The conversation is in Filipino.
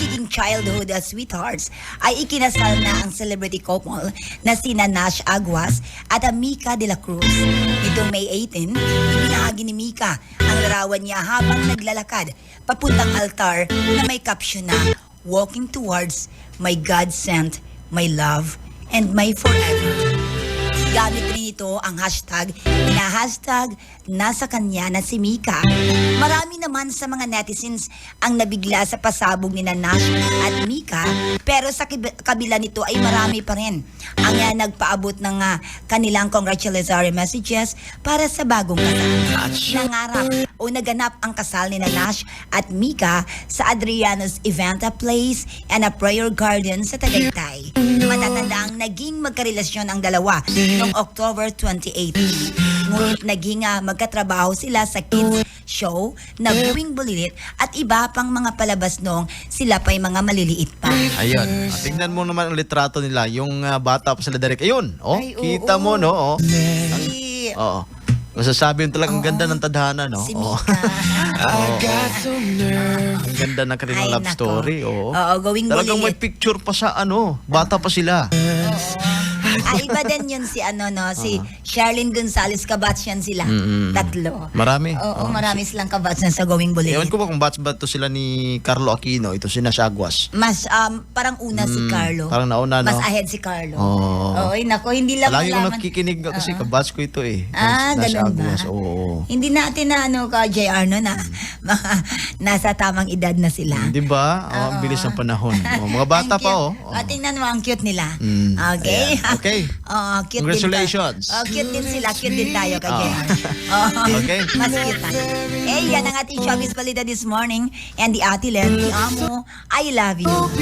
pagiging childhood sweethearts ay ikinasal na ang celebrity couple na sina Nash Aguas at Mika de la Cruz. Nitong May 18, ibinahagi ni Mika ang larawan niya habang naglalakad papuntang altar na may caption na "Walking towards my God sent, my love, and my forever." Gamit rin ito ang hashtag na hashtag nasa kanya na si Mika. Marami naman sa mga netizens ang nabigla sa pasabog ni Nash at Mika, pero sa kabila nito ay marami pa rin ang nagpaabot ng kanilang congratulatory messages para sa bagong kasal. Nangarap o naganap ang kasal ni Nash at Mika sa Adriano's Event Place and a Prayer Garden sa Tagaytay. Matatanda ang naging magkarelasyon ang dalawa noong October 2018. Ngunit naging magkatrabaho sila sa kids show na Buwing Bulilit at iba pang mga palabas noong sila pa'y mga maliliit pa. Ayun. Tingnan mo naman ang litrato nila. Yung bata pa sila direct. Ayun. Oh, Ay, kita mo, no? Oh. Si, Oo. Masasabi yung talagang ganda ng tadhana, no? si Oo. Mika. Oo. Ang ganda ng kanilang Ay, love nako. story. Oo. Oo, Going Talagang may Bulilit. picture pa sa bata pa sila. Iba din yun si si Sherlyn Gonzalez, kabats yan sila. Tatlo. Marami. Oo, marami silang kabats na sa Going Bulilit. Ewan ko ba kung batch ba to sila ni Carlo Aquino, ito si Nash Aguas. Mas parang una si Carlo. Parang nauna, no? Mas ahead si Carlo. Oo. Oy, nako, hindi lang Palagi ko malaman. nakikinig kasi kabatch ko ito eh. Nash Ganun ba? Aguas, oo. Hindi natin na ka JR no na nasa tamang edad na sila. Di ba? Ang bilis ng panahon. Mga bata Ang pa, cute. Tingnan mo, ang cute nila. Ayan. Okay? Okay. Cute Congratulations. Din cute din sila. Cute din tayo kay JR. Okay. Mas cute na. Yan ang ating showbiz balita this morning. And the Ate Len, Ti Amo, I love you.